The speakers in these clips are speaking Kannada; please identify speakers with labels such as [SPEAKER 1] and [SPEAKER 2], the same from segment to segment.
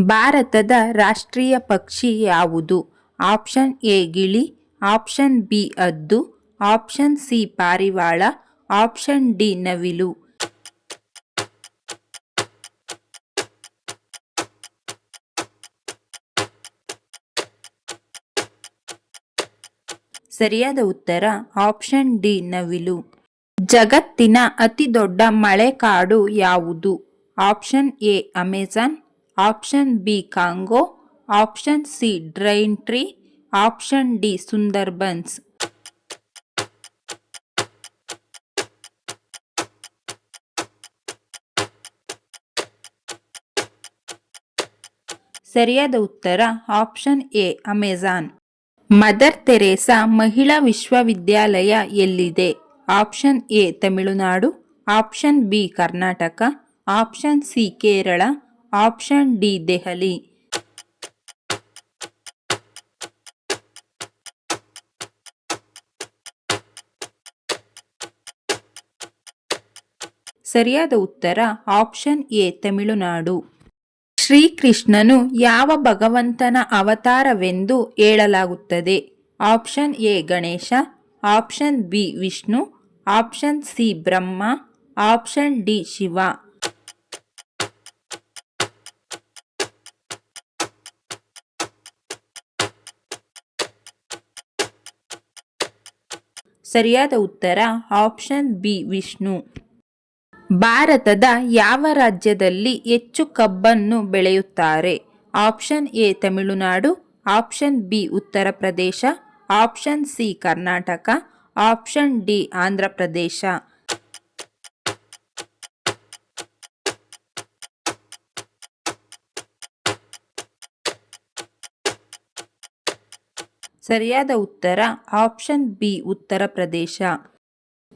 [SPEAKER 1] ಭಾರತದ ರಾಷ್ಟ್ರೀಯ ಪಕ್ಷಿ ಯಾವುದು? ಆಪ್ಷನ್ ಎ ಗಿಳಿ, ಆಪ್ಷನ್ ಬಿ ಹದ್ದು, ಆಪ್ಷನ್ ಸಿ ಪಾರಿವಾಳ, ಆಪ್ಷನ್ ಡಿ ನವಿಲು. ಸರಿಯಾದ ಉತ್ತರ ಆಪ್ಷನ್ ಡಿ ನವಿಲು. ಜಗತ್ತಿನ ಅತಿ ದೊಡ್ಡ ಮಳೆಕಾಡು ಯಾವುದು? Option A Amazon, option B Congo, option C Daintree, option D Sundarbans. ಸರಿಯಾದ ಉತ್ತರ option A Amazon. Mother Teresa ಮಹಿಳಾ ವಿಶ್ವವಿದ್ಯಾಲಯ ಎಲ್ಲಿದೆ? Option A Tamil Nadu, option B Karnataka, option C Kerala, option D Delhi. ಸರಿಯಾದ ಉತ್ತರ ಆಪ್ಷನ್ ಎ ತಮಿಳುನಾಡು. ಶ್ರೀಕೃಷ್ಣನು ಯಾವ ಭಗವಂತನ ಅವತಾರವೆಂದು ಹೇಳಲಾಗುತ್ತದೆ? Option A Ganesha, option B Vishnu, option C Brahma, option D Shiva. ಸರಿಯಾದ ಉತ್ತರ ಆಪ್ಷನ್ ಬಿ ವಿಷ್ಣು. ಭಾರತದ ಯಾವ ರಾಜ್ಯದಲ್ಲಿ ಹೆಚ್ಚು ಕಬ್ಬನ್ನು ಬೆಳೆಯುತ್ತಾರೆ? Option A Tamil Nadu, option B Uttar Pradesh, option C Karnataka, option D Andhra Pradesh. ಸರಿಯಾದ ಉತ್ತರ ಆಪ್ಷನ್ ಬಿ ಉತ್ತರ ಪ್ರದೇಶ.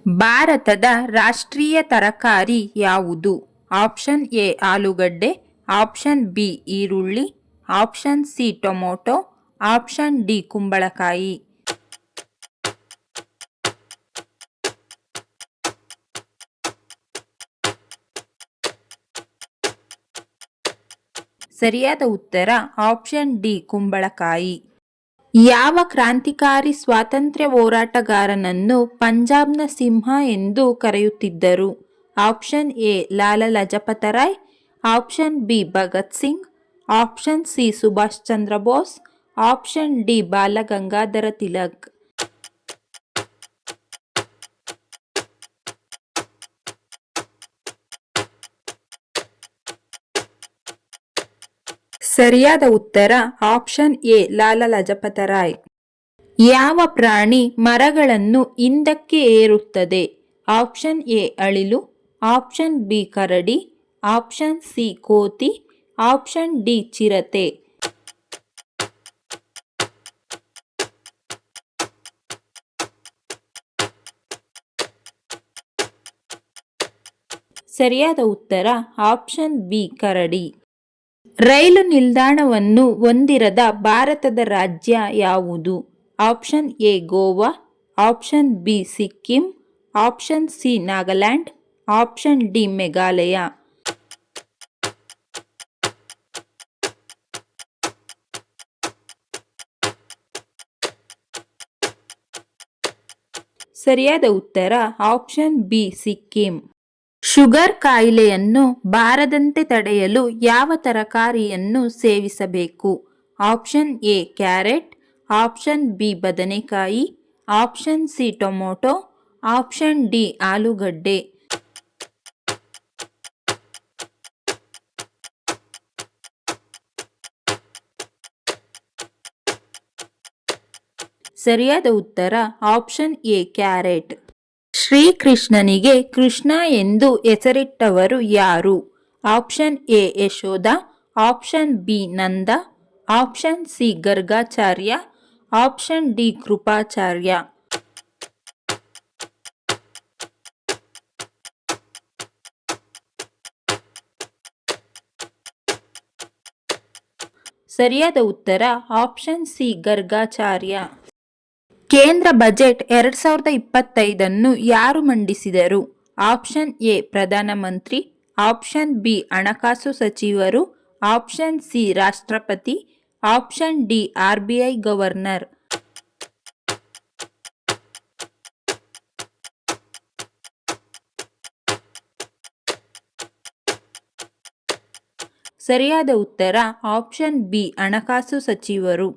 [SPEAKER 1] ಭಾರತದ ರಾಷ್ಟ್ರೀಯ ತರಕಾರಿ ಯಾವುದು? ಆಪ್ಷನ್ ಎ ಆಲೂಗಡ್ಡೆ, ಆಪ್ಷನ್ ಬಿ ಈರುಳ್ಳಿ, option C tomato, option D ಕುಂಬಳಕಾಯಿ. ಸರಿಯಾದ ಉತ್ತರ ಆಪ್ಷನ್ ಡಿ ಕುಂಬಳಕಾಯಿ. ಯಾವ ಕ್ರಾಂತಿಕಾರಿ ಸ್ವಾತಂತ್ರ್ಯ ಹೋರಾಟಗಾರನನ್ನು ಪಂಜಾಬ್ನ ಸಿಂಹ ಎಂದು ಕರೆಯುತ್ತಿದ್ದರು? Option A Lala Lajpat Rai, option B Bhagat Singh, option C Subhash Chandra Bose, option D Bal Gangadhar Tilak. ಸರಿಯಾದ ಉತ್ತರ ಆಪ್ಷನ್ ಎ ಲಾಲಾ ಲಜಪತ ರಾಯ್. ಯಾವ ಪ್ರಾಣಿ ಮರಗಳನ್ನು ಹಿಂದಕ್ಕೆ ಏರುತ್ತದೆ? ಆಪ್ಷನ್ ಎ ಅಳಿಲು, ಆಪ್ಷನ್ ಬಿ ಕರಡಿ, ಆಪ್ಷನ್ ಸಿ ಕೋತಿ, ಆಪ್ಷನ್ ಡಿ ಚಿರತೆ. ಸರಿಯಾದ ಉತ್ತರ ಆಪ್ಷನ್ ಬಿ ಕರಡಿ. ರೈಲು ನಿಲ್ದಾಣವನ್ನು ಹೊಂದಿರದ ಭಾರತದ ರಾಜ್ಯ ಯಾವುದು? Option A Goa, option B Sikkim, option C Nagaland, option D Meghalaya. ಸರಿಯಾದ ಉತ್ತರ ಆಪ್ಷನ್ ಬಿ ಸಿಕ್ಕಿಂ. ಶುಗರ್ ಕಾಯಿಲೆಯನ್ನು ಬಾರದಂತೆ ತಡೆಯಲು ಯಾವ ತರಕಾರಿಯನ್ನು ಸೇವಿಸಬೇಕು? Option A carrot, option B ಬದನೆಕಾಯಿ, option C tomato, option D ಆಲೂಗಡ್ಡೆ. ಸರಿಯಾದ ಉತ್ತರ ಆಪ್ಷನ್ ಎ ಕ್ಯಾರೆಟ್. ಶ್ರೀಕೃಷ್ಣನಿಗೆ ಕೃಷ್ಣ ಎಂದು ಹೆಸರಿಟ್ಟವರು ಯಾರು? Option A Yashoda, option B Nanda, option C Gargacharya, option D Kripacharya. ಸರಿಯಾದ ಉತ್ತರ ಆಪ್ಷನ್ ಸಿ ಗರ್ಗಾಚಾರ್ಯ. ಕೇಂದ್ರ ಬಜೆಟ್ 2025 ಯಾರು ಮಂಡಿಸಿದರು? ಆಪ್ಷನ್ ಎ ಪ್ರಧಾನಮಂತ್ರಿ, ಆಪ್ಷನ್ ಬಿ ಹಣಕಾಸು ಸಚಿವರು, ಆಪ್ಷನ್ ಸಿ ರಾಷ್ಟ್ರಪತಿ, ಆಪ್ಷನ್ ಡಿ RBI ಗವರ್ನರ್. ಸರಿಯಾದ ಉತ್ತರ ಆಪ್ಷನ್ ಬಿ ಹಣಕಾಸು ಸಚಿವರು.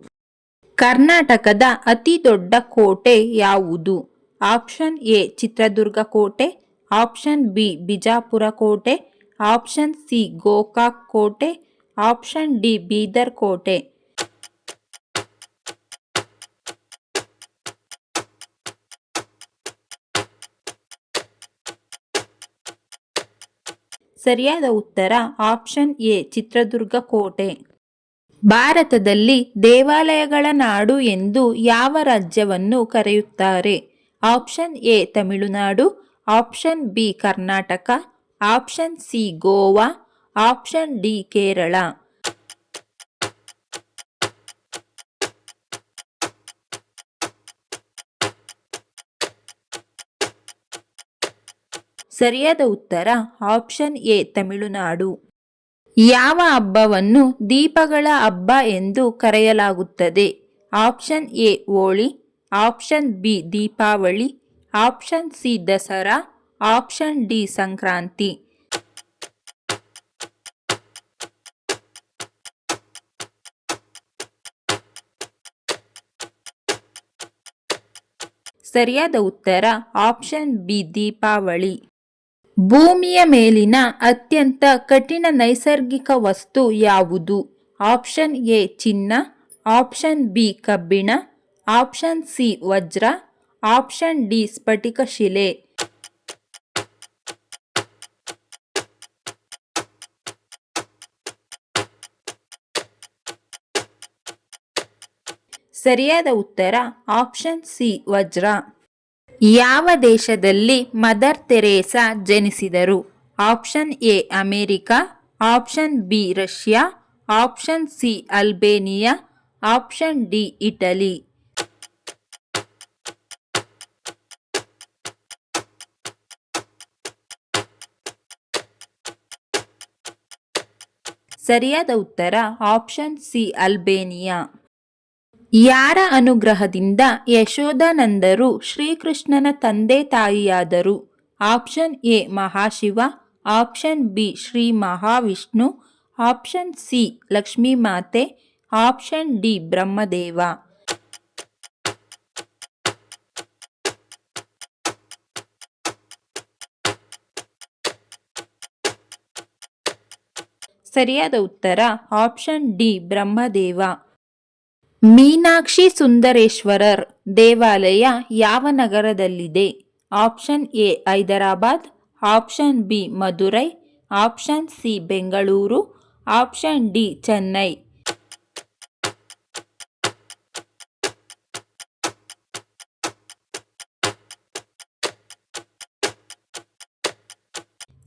[SPEAKER 1] ಕರ್ನಾಟಕದ ಅತಿ ದೊಡ್ಡ ಕೋಟೆ ಯಾವುದು? ಆಪ್ಷನ್ ಎ ಚಿತ್ರದುರ್ಗ ಕೋಟೆ, ಆಪ್ಷನ್ ಬಿ ಬಿಜಾಪುರ ಕೋಟೆ, ಆಪ್ಷನ್ ಸಿ ಗೋಕಾಕ್ ಕೋಟೆ, ಆಪ್ಷನ್ ಡಿ ಬೀದರ್ ಕೋಟೆ. ಸರಿಯಾದ ಉತ್ತರ ಆಪ್ಷನ್ ಎ ಚಿತ್ರದುರ್ಗ ಕೋಟೆ. ಭಾರತದಲ್ಲಿ ದೇವಾಲಯಗಳ ನಾಡು ಎಂದು ಯಾವ ರಾಜ್ಯವನ್ನು ಕರೆಯುತ್ತಾರೆ? Option A Tamil Nadu, option B Karnataka, option C Goa, option D Kerala. ಸರಿಯಾದ ಉತ್ತರ ಆಪ್ಷನ್ ಎ ತಮಿಳುನಾಡು. ಯಾವ ಹಬ್ಬವನ್ನು ದೀಪಗಳ ಹಬ್ಬ ಎಂದು ಕರೆಯಲಾಗುತ್ತದೆ? Option A Holi, option B Deepavali, option C Dasara, option D Sankranti. ಸರಿಯಾದ ಉತ್ತರ ಆಪ್ಷನ್ ಬಿ ದೀಪಾವಳಿ. ಭೂಮಿಯ ಮೇಲಿನ ಅತ್ಯಂತ ಕಠಿಣ ನೈಸರ್ಗಿಕ ವಸ್ತು ಯಾವುದು? ಆಪ್ಷನ್ ಎ ಚಿನ್ನ, ಆಪ್ಷನ್ ಬಿ ಕಬ್ಬಿಣ, ಆಪ್ಷನ್ ಸಿ ವಜ್ರ, ಆಪ್ಷನ್ ಡಿ ಸ್ಫಟಿಕ ಶಿಲೆ. ಸರಿಯಾದ ಉತ್ತರ ಆಪ್ಷನ್ ಸಿ ವಜ್ರ. ಯಾವ ದೇಶದಲ್ಲಿ ಮದರ್ ತೆರೇಸಾ ಜನಿಸಿದರು? Option A America, option B Russia, option C Albania, option D Italy. ಸರಿಯಾದ ಉತ್ತರ ಆಪ್ಷನ್ ಸಿ ಅಲ್ಬೇನಿಯಾ. ಯಾರ ಅನುಗ್ರಹದಿಂದ ಯಶೋಧಾನಂದರು ಶ್ರೀಕೃಷ್ಣನ ತಂದೆ ತಾಯಿಯಾದರು? Option A Mahashiva, option B Shri Mahavishnu, option C Lakshmi ಮಾತೆ, ಆಪ್ಷನ್ ಡಿ ಬ್ರಹ್ಮದೇವ. ಸರಿಯಾದ ಉತ್ತರ ಆಪ್ಷನ್ ಡಿ ಬ್ರಹ್ಮದೇವ. ಮೀನಾಕ್ಷಿ ಸುಂದರೇಶ್ವರರ್ ದೇವಾಲಯ ಯಾವ ನಗರದಲ್ಲಿದೆ? Option A Hyderabad, option B Madurai, option C Bengaluru, option D Chennai.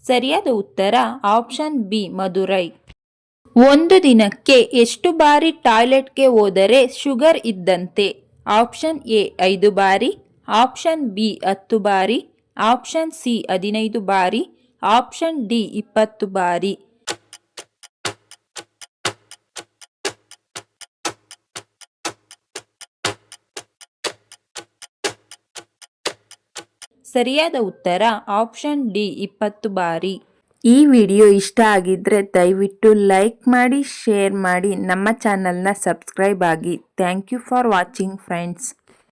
[SPEAKER 1] ಸರಿಯಾದ ಉತ್ತರ ಆಪ್ಷನ್ ಬಿ ಮದುರೈ. ಒಂದು ದಿನಕ್ಕೆ ಎಷ್ಟು ಬಾರಿ ಟಾಯ್ಲೆಟ್ಗೆ ಹೋದರೆ ಶುಗರ್ ಇದ್ದಂತೆ? ಆಪ್ಷನ್ ಎ 5 ಬಾರಿ, ಆಪ್ಷನ್ ಬಿ 10 ಬಾರಿ, ಆಪ್ಷನ್ ಸಿ 15 ಬಾರಿ, ಆಪ್ಷನ್ ಡಿ 20 ಬಾರಿ. ಸರಿಯಾದ ಉತ್ತರ ಆಪ್ಷನ್ ಡಿ 20 ಬಾರಿ. ಈ ವಿಡಿಯೋ ಇಷ್ಟ ಆಗಿದ್ರೆ ದಯವಿಟ್ಟು ಲೈಕ್ ಮಾಡಿ, ಶೇರ್ ಮಾಡಿ, ನಮ್ಮ ಚಾನಲ್ನ ಸಬ್ಸ್ಕ್ರೈಬ್ ಆಗಿ. Thank you for watching friends.